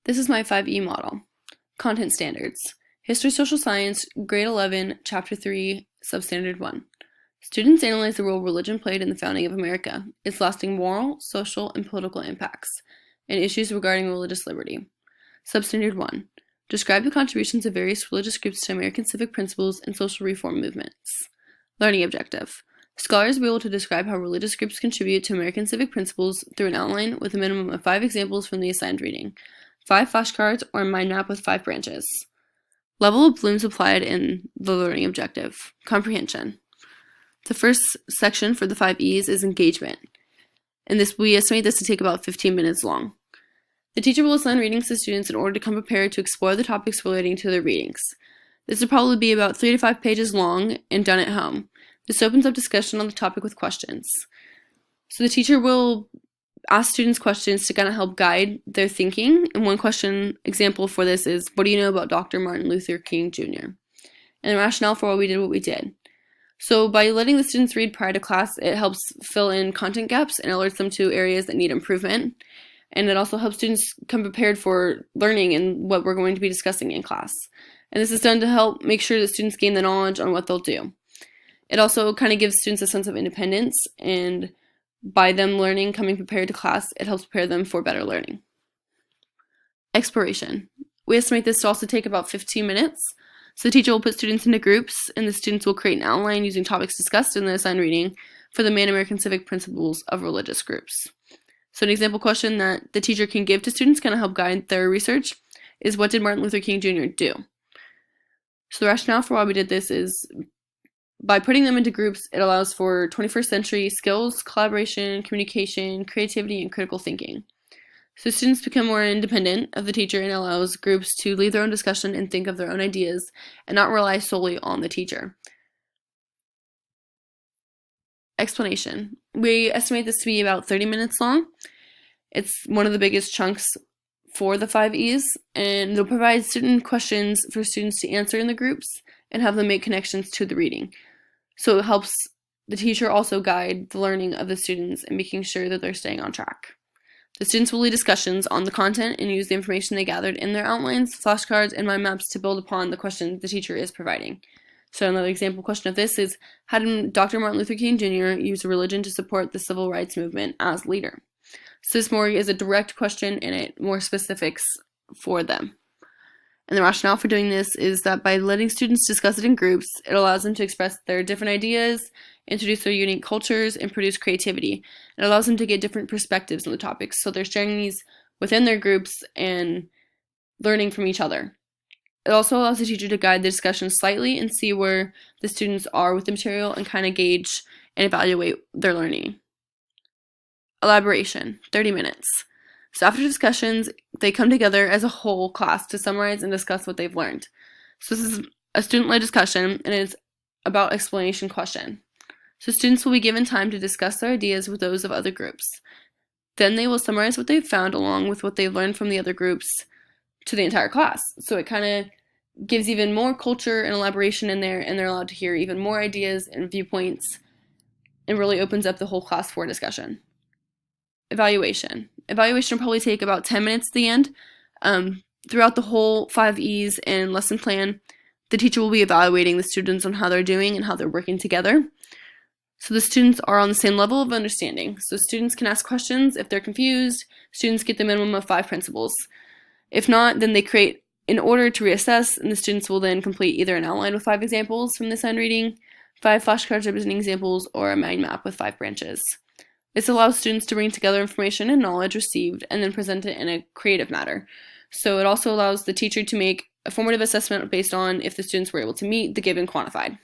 This is my 5E model. Content standards. History Social Science, Grade 11, Chapter 3, Substandard 1. Students analyze the role religion played in the founding of America, its lasting moral, social, and political impacts, and issues regarding religious liberty. Substandard 1. Describe the contributions of various religious groups to American civic principles and social reform movements. Learning objective. Scholars will be able to describe how religious groups contribute to American civic principles through an outline with a minimum of 5 examples from the assigned reading, 5 flashcards, or a mind map with 5 branches. Level of blooms applied in the learning objective. Comprehension. The first section for the 5 E's is engagement, and we estimate this to take about 15 minutes long. The teacher will assign readings to students in order to come prepared to explore the topics relating to their readings. This will probably be about 3 to 5 pages long and done at home. This opens up discussion on the topic with questions. So the teacher will ask students questions to kind of help guide their thinking. And one question example for this is, what do you know about Dr. Martin Luther King Jr.? And the rationale for why we did what we did. So by letting the students read prior to class, it helps fill in content gaps and alerts them to areas that need improvement. And it also helps students come prepared for learning and what we're going to be discussing in class. And this is done to help make sure that students gain the knowledge on what they'll do. It also kind of gives students a sense of independence, and by them learning, coming prepared to class, it helps prepare them for better learning. Exploration. We estimate this to also take about 15 minutes. So the teacher will put students into groups, and the students will create an outline using topics discussed in the assigned reading for the main American civic principles of religious groups. So an example question that the teacher can give to students kind of help guide their research is, what did Martin Luther King Jr. do? So the rationale for why we did this is, by putting them into groups, it allows for 21st century skills, collaboration, communication, creativity, and critical thinking. So students become more independent of the teacher and allows groups to lead their own discussion and think of their own ideas and not rely solely on the teacher. Explanation. We estimate this to be about 30 minutes long. It's one of the biggest chunks for the 5 E's, and they'll provide student questions for students to answer in the groups and have them make connections to the reading. So it helps the teacher also guide the learning of the students and making sure that they're staying on track. The students will lead discussions on the content and use the information they gathered in their outlines, flashcards, and mind maps to build upon the questions the teacher is providing. So another example question of this is, how did Dr. Martin Luther King Jr. use religion to support the civil rights movement as leader? So this more is a direct question and it more specifics for them. And the rationale for doing this is that by letting students discuss it in groups, it allows them to express their different ideas, introduce their unique cultures, and produce creativity. It allows them to get different perspectives on the topics, so they're sharing these within their groups and learning from each other. It also allows the teacher to guide the discussion slightly and see where the students are with the material and kind of gauge and evaluate their learning. Elaboration, 30 minutes. So after discussions, they come together as a whole class to summarize and discuss what they've learned. So this is a student-led discussion, and it's about explanation question. So students will be given time to discuss their ideas with those of other groups. Then they will summarize what they've found along with what they've learned from the other groups to the entire class. So it kind of gives even more culture and elaboration in there, and they're allowed to hear even more ideas and viewpoints, and really opens up the whole class for discussion. Evaluation. Evaluation will probably take about 10 minutes at the end. Throughout the whole 5 E's and lesson plan, the teacher will be evaluating the students on how they're doing and how they're working together. So the students are on the same level of understanding. So students can ask questions if they're confused. Students get the minimum of 5 principles. If not, then they create an order to reassess, and the students will then complete either an outline with 5 examples from the assigned reading, 5 flashcards representing examples, or a mind map with 5 branches. This allows students to bring together information and knowledge received and then present it in a creative manner. So it also allows the teacher to make a formative assessment based on if the students were able to meet the given quantified.